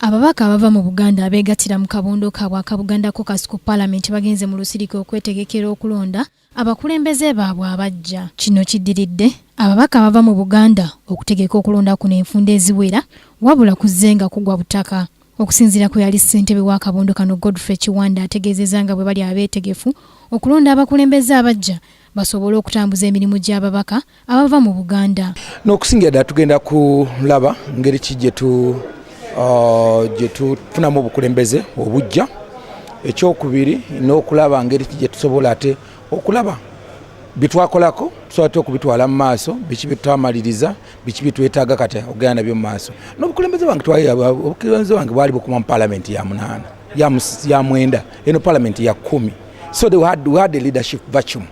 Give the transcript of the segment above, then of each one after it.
Ababaka abava mu Buganda abeegattira mu kabondo kaabwe akabuganda Caucus ku Parliament bagenze mu lusirika okwetegekera okulonda abakulembeze baabwe abajja. Kino kiddiridde ababaka abava mu Buganda okutegeka okulonda kuno enfunda eziwera wabula kuzzenga kugwa butaka. Okusinziira ku yali ssentebe wa kabondo kano Godfrey Kiwanda ategeezezza nga bwe bali abeetegefu okulonda abakulembeze abajja basobole okutambuza emirimu gy'ababaka abava mu Buganda. N'okusingira ddala tugenda kulaba ngeri ki gye tufunamu obukulembeze obujja. Ekyokubiri n'okulaba ngeri ki gye tusobola ate okulaba bitwakolako tusobola okubitwala mu maaso, biki bitwamaliriza, biki bitwetaaga kati okugenda nabyo mu maaso. N'obukulembeze bwange bwali bukuma mu Parliament ya 8 ya 9 eno Parliament ya 10. So we had a leadership vacuum.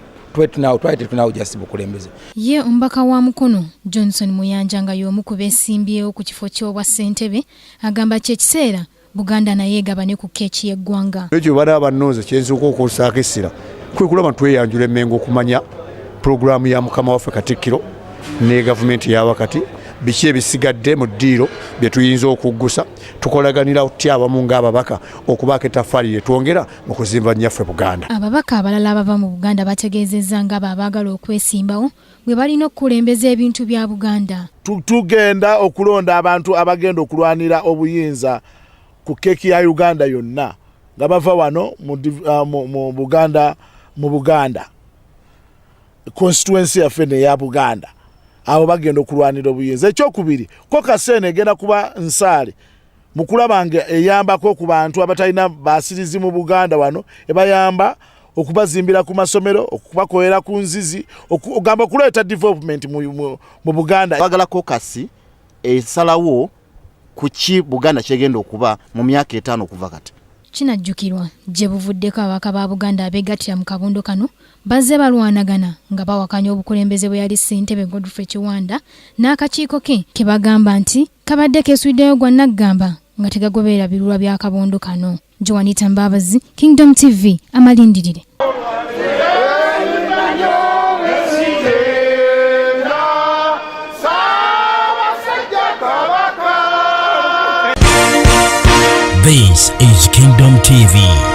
Ye ombaka wa Mukono Johnson Muyanja nga y'omu ku beesimbyewo ku kifo ky'obwa ssentebe agamba kyekiseera Buganda naye egabane ku keeki y'eggwanga. Ekyo bali abannooze kyenzuuka okusaako essira kwe kulaba tweyanjula emmengo okumanya pulogulaamu ya Mukama waffe Katikkiro ne gavumenti ya wakati biki ebisigadde mu ddiiro bye tuyinza okuggusa tukolaganira otya abamu ng'ababaka okubaako ettaffaali lye twongera mu kuzimba nnyaffe Buganda. Ababaka abalala abava mu Buganda bategeezezza nga baagala okwesimbawo bwe balina okukulembeza ebintu bya Buganda. Tugenda okulonda abantu abagenda okulwanira obuyinza ku keeki ya Uganda yonna nga bava wano mu Buganda constituency yaffe neya Buganda. Abo bagenda okulwanira obuyinza. Ekyokubiri Caucus egenda kuba nsaale mu kulabanga eyambako ku bantu abatalina basirizi mu Buganda wano ebayamba okubazimbira ku masomero, okubakolera ku nzizi, okugamba kuleeta development mu Buganda. Bagala Caucus esalawo ku ki Buganda kyegenda okuba mu myaka 5 okuva kati. Kinajjukirwa gye buvuddeko ababaka ba Buganda abeegattira mu kabondo kano bazze balwanagana nga bawakanya obukulembeze bwe yali ssentebe Godfrey Kiwanda n'akakiiko ke bagamba nti kabadde keesuddeyo gwa Naggamba nga tegagoberera birulwa bya kabondo kano. Joanita Mbabazi, Kingdom TV, amalindirire. This is Kingdom TV.